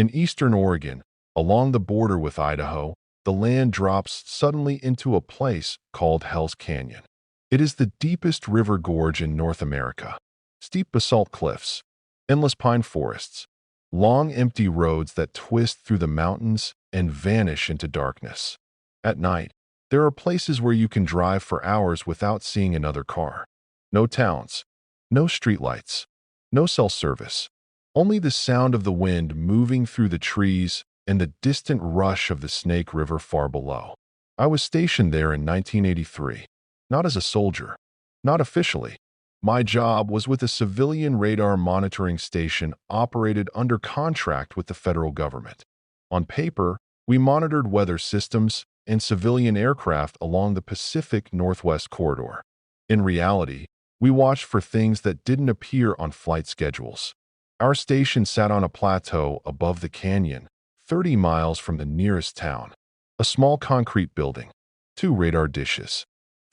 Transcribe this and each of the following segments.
In eastern Oregon, along the border with Idaho, the land drops suddenly into a place called Hell's Canyon. It is the deepest river gorge in North America. Steep basalt cliffs, endless pine forests, long empty roads that twist through the mountains and vanish into darkness. At night, there are places where you can drive for hours without seeing another car. No towns, no streetlights, no cell service. Only the sound of the wind moving through the trees and the distant rush of the Snake River far below. I was stationed there in 1983, not as a soldier, not officially. My job was with a civilian radar monitoring station operated under contract with the federal government. On paper, we monitored weather systems and civilian aircraft along the Pacific Northwest corridor. In reality, we watched for things that didn't appear on flight schedules. Our station sat on a plateau above the canyon, 30 miles from the nearest town. A small concrete building, 2 radar dishes,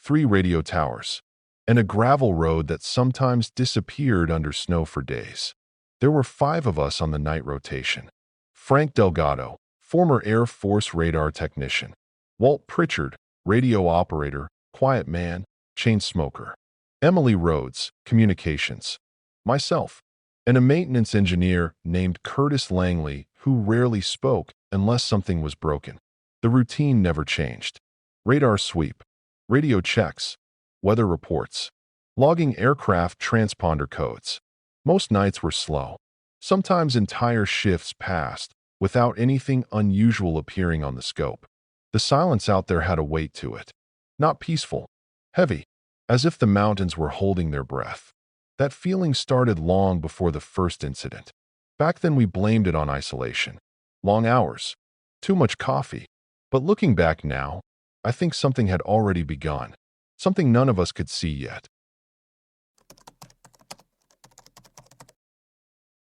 3 radio towers, and a gravel road that sometimes disappeared under snow for days. There were 5 of us on the night rotation. Frank Delgado, former Air Force radar technician. Walt Pritchard, radio operator, quiet man, chain smoker. Emily Rhodes, communications. Myself, and a maintenance engineer named Curtis Langley who rarely spoke unless something was broken. The routine never changed. Radar sweep, radio checks, weather reports, logging aircraft transponder codes. Most nights were slow. Sometimes entire shifts passed without anything unusual appearing on the scope. The silence out there had a weight to it. Not peaceful, heavy, as if the mountains were holding their breath. That feeling started long before the first incident. Back then we blamed it on isolation. Long hours. Too much coffee. But looking back now, I think something had already begun. Something none of us could see yet.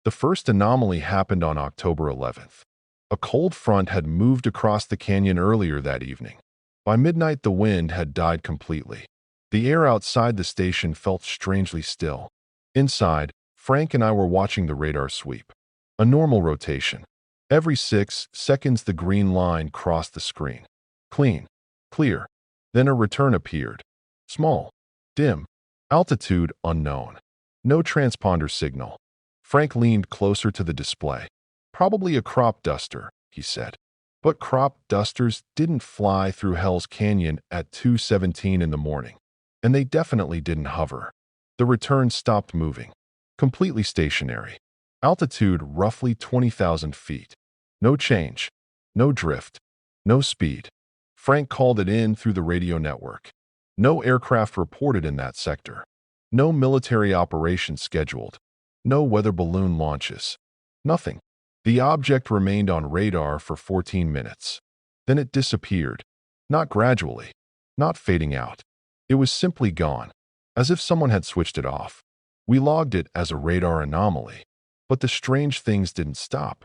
The first anomaly happened on October 11th. A cold front had moved across the canyon earlier that evening. By midnight, the wind had died completely. The air outside the station felt strangely still. Inside, Frank and I were watching the radar sweep. A normal rotation. Every 6 seconds the green line crossed the screen. Clean. Clear. Then a return appeared. Small. Dim. Altitude unknown. No transponder signal. Frank leaned closer to the display. Probably a crop duster, he said. But crop dusters didn't fly through Hell's Canyon at 2:17 in the morning. And they definitely didn't hover. The return stopped moving. Completely stationary. Altitude roughly 20,000 feet. No change. No drift. No speed. Frank called it in through the radio network. No aircraft reported in that sector. No military operations scheduled. No weather balloon launches. Nothing. The object remained on radar for 14 minutes. Then it disappeared. Not gradually. Not fading out. It was simply gone, as if someone had switched it off. We logged it as a radar anomaly. But the strange things didn't stop.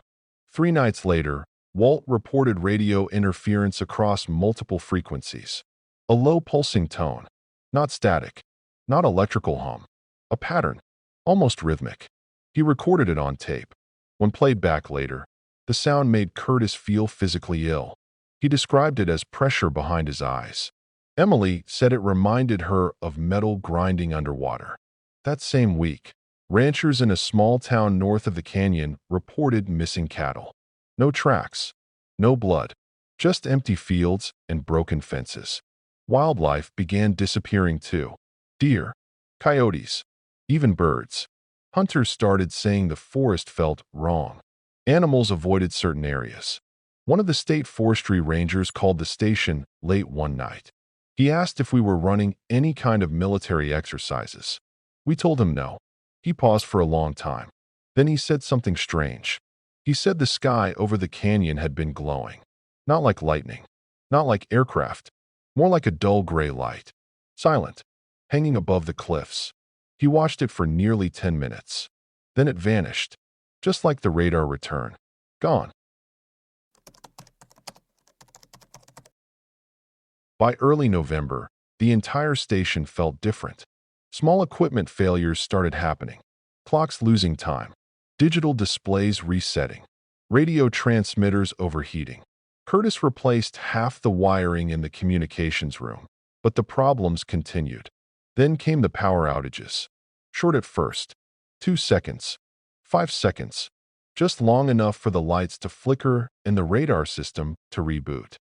3 nights later, Walt reported radio interference across multiple frequencies. A low pulsing tone. Not static. Not electrical hum. A pattern. Almost rhythmic. He recorded it on tape. When played back later, the sound made Curtis feel physically ill. He described it as pressure behind his eyes. Emily said it reminded her of metal grinding underwater. That same week, ranchers in a small town north of the canyon reported missing cattle. No tracks, no blood, just empty fields and broken fences. Wildlife began disappearing too. Deer, coyotes, even birds. Hunters started saying the forest felt wrong. Animals avoided certain areas. One of the state forestry rangers called the station late one night. He asked if we were running any kind of military exercises. We told him no. He paused for a long time. Then he said something strange. He said the sky over the canyon had been glowing. Not like lightning. Not like aircraft. More like a dull gray light. Silent. Hanging above the cliffs. He watched it for nearly 10 minutes. Then it vanished. Just like the radar return. Gone. By early November, the entire station felt different. Small equipment failures started happening. Clocks losing time. Digital displays resetting. Radio transmitters overheating. Curtis replaced half the wiring in the communications room, but the problems continued. Then came the power outages. Short at first. 2 seconds. 5 seconds. Just long enough for the lights to flicker and the radar system to reboot.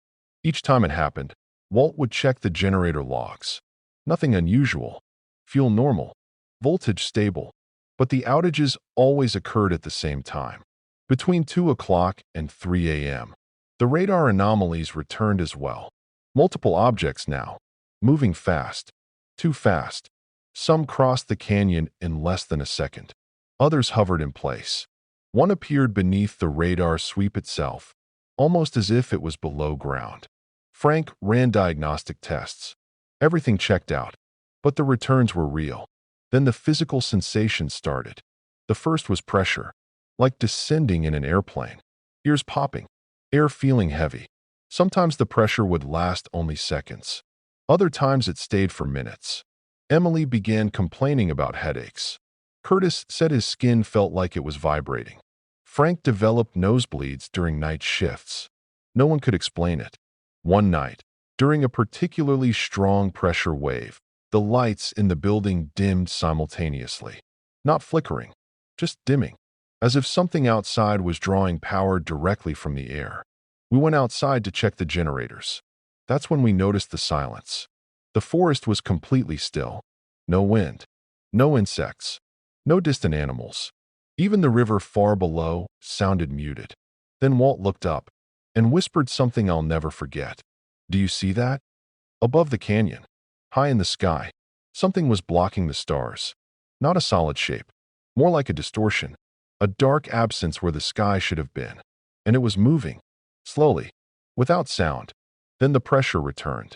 Each time it happened, Walt would check the generator logs. Nothing unusual. Fuel normal. Voltage stable. But the outages always occurred at the same time. Between 2 o'clock and 3 a.m. The radar anomalies returned as well. Multiple objects now. Moving fast. Too fast. Some crossed the canyon in less than a second. Others hovered in place. One appeared beneath the radar sweep itself, almost as if it was below ground. Frank ran diagnostic tests. Everything checked out, but the returns were real. Then the physical sensations started. The first was pressure, like descending in an airplane. Ears popping, air feeling heavy. Sometimes the pressure would last only seconds. Other times it stayed for minutes. Emily began complaining about headaches. Curtis said his skin felt like it was vibrating. Frank developed nosebleeds during night shifts. No one could explain it. One night, during a particularly strong pressure wave, the lights in the building dimmed simultaneously. Not flickering, just dimming, as if something outside was drawing power directly from the air. We went outside to check the generators. That's when we noticed the silence. The forest was completely still. No wind, no insects, no distant animals. Even the river far below sounded muted. Then Walt looked up and whispered something I'll never forget. Do you see that? Above the canyon, high in the sky, something was blocking the stars. Not a solid shape, more like a distortion, a dark absence where the sky should have been. And it was moving, slowly, without sound. Then the pressure returned.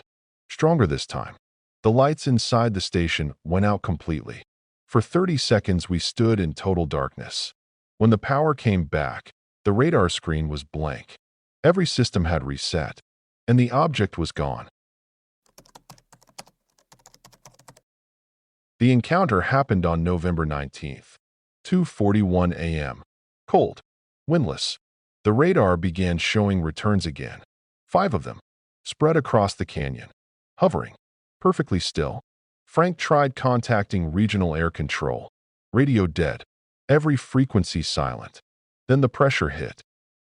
Stronger this time. The lights inside the station went out completely. For 30 seconds we stood in total darkness. When the power came back, the radar screen was blank. Every system had reset, and the object was gone. The encounter happened on November 19th, 2:41 a.m. Cold, windless. The radar began showing returns again. 5 of them, spread across the canyon, hovering, perfectly still. Frank tried contacting regional air control. Radio dead. Every frequency silent. Then the pressure hit,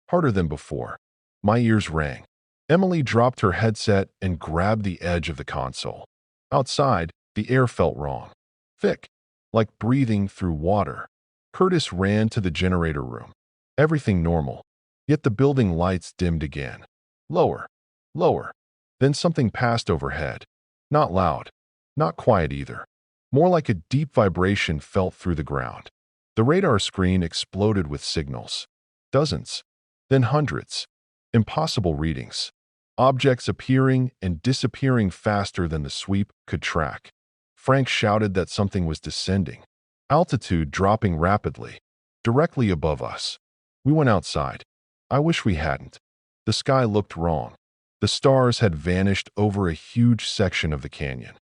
harder than before. My ears rang. Emily dropped her headset and grabbed the edge of the console. Outside, the air felt wrong. Thick, like breathing through water. Curtis ran to the generator room. Everything normal. Yet the building lights dimmed again. Lower, lower. Then something passed overhead. Not loud. Not quiet either. More like a deep vibration felt through the ground. The radar screen exploded with signals. Dozens. Then hundreds. Impossible readings. Objects appearing and disappearing faster than the sweep could track. Frank shouted that something was descending. Altitude dropping rapidly. Directly above us. We went outside. I wish we hadn't. The sky looked wrong. The stars had vanished over a huge section of the canyon.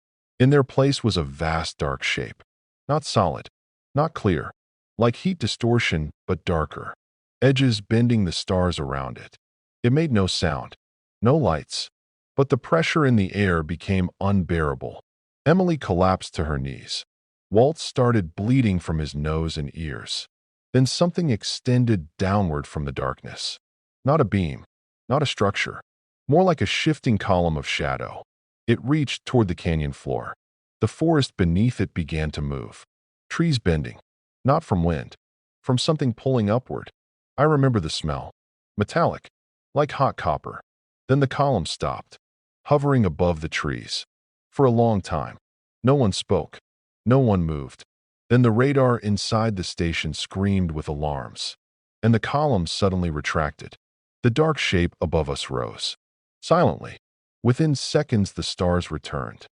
In their place was a vast dark shape. Not solid, not clear, like heat distortion, but darker. Edges bending the stars around it. It made no sound, no lights, but the pressure in the air became unbearable. Emily collapsed to her knees. Walt started bleeding from his nose and ears. Then something extended downward from the darkness. Not a beam, not a structure, more like a shifting column of shadow. It reached toward the canyon floor. The forest beneath it began to move. Trees bending, not from wind, from something pulling upward. I remember the smell. Metallic, like hot copper. Then the column stopped, hovering above the trees. For a long time, no one spoke. No one moved. Then the radar inside the station screamed with alarms, and the column suddenly retracted. The dark shape above us rose. Silently. Within seconds the stars returned.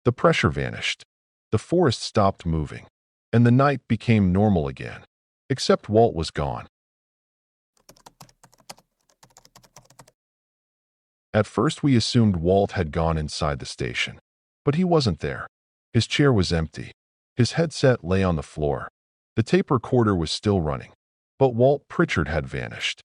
The pressure vanished. The forest stopped moving, and the night became normal again. Except Walt was gone. At first we assumed Walt had gone inside the station. But he wasn't there. His chair was empty. His headset lay on the floor. The tape recorder was still running. But Walt Pritchard had vanished.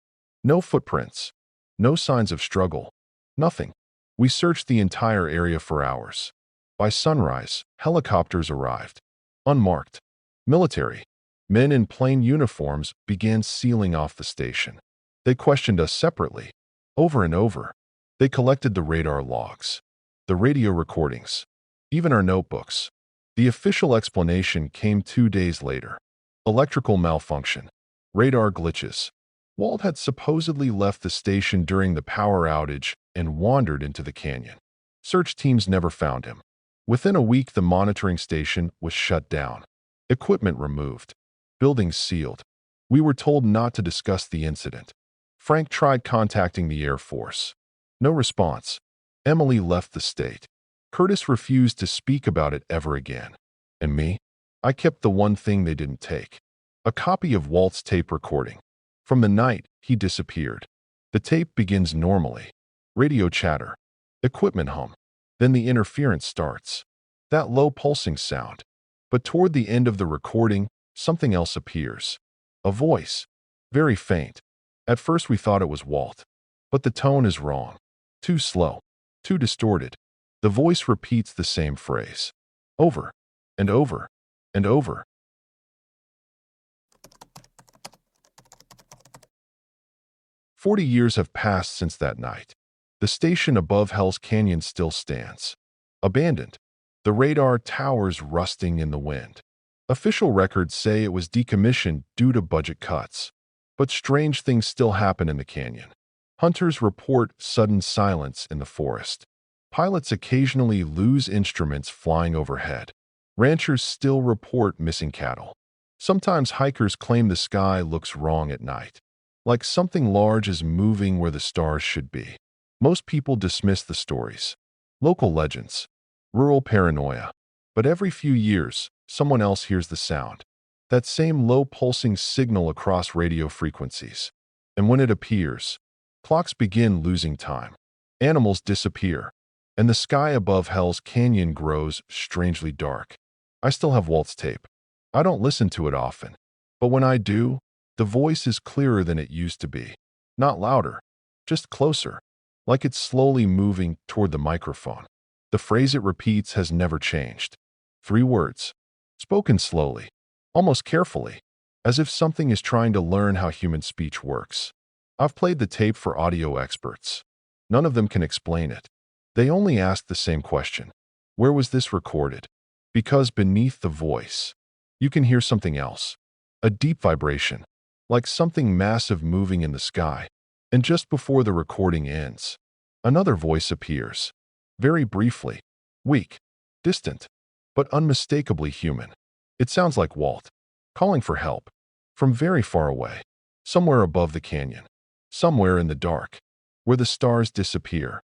No footprints. No signs of struggle. Nothing. We searched the entire area for hours. By sunrise, helicopters arrived. Unmarked. Military. Men in plain uniforms began sealing off the station. They questioned us separately. Over and over. They collected the radar logs, the radio recordings, even our notebooks. The official explanation came 2 days later. Electrical malfunction. Radar glitches. Walt had supposedly left the station during the power outage and wandered into the canyon. Search teams never found him. Within a week, the monitoring station was shut down. Equipment removed. Buildings sealed. We were told not to discuss the incident. Frank tried contacting the Air Force. No response. Emily left the state. Curtis refused to speak about it ever again. And me? I kept the one thing they didn't take. A copy of Walt's tape recording. From the night he disappeared. The tape begins normally. Radio chatter. Equipment hum. Then the interference starts. That low pulsing sound. But toward the end of the recording, something else appears. A voice. Very faint. At first we thought it was Walt. But the tone is wrong. Too slow. Too distorted. The voice repeats the same phrase. Over. And over. And over. 40 years have passed since that night. The station above Hell's Canyon still stands. Abandoned. The radar towers rusting in the wind. Official records say it was decommissioned due to budget cuts. But strange things still happen in the canyon. Hunters report sudden silence in the forest. Pilots occasionally lose instruments flying overhead. Ranchers still report missing cattle. Sometimes hikers claim the sky looks wrong at night, like something large is moving where the stars should be. Most people dismiss the stories. Local legends. Rural paranoia. But every few years, someone else hears the sound. That same low-pulsing signal across radio frequencies. And when it appears, clocks begin losing time. Animals disappear. And the sky above Hell's Canyon grows strangely dark. I still have Walt's tape. I don't listen to it often. But when I do, the voice is clearer than it used to be. Not louder, just closer, like it's slowly moving toward the microphone. The phrase it repeats has never changed. 3 words, spoken slowly, almost carefully, as if something is trying to learn how human speech works. I've played the tape for audio experts. None of them can explain it. They only ask the same question. Where was this recorded? Because beneath the voice, you can hear something else. A deep vibration, like something massive moving in the sky. And just before the recording ends, another voice appears. Very briefly. Weak. Distant. But unmistakably human. It sounds like Walt, calling for help. From very far away. Somewhere above the canyon. Somewhere in the dark. Where the stars disappear.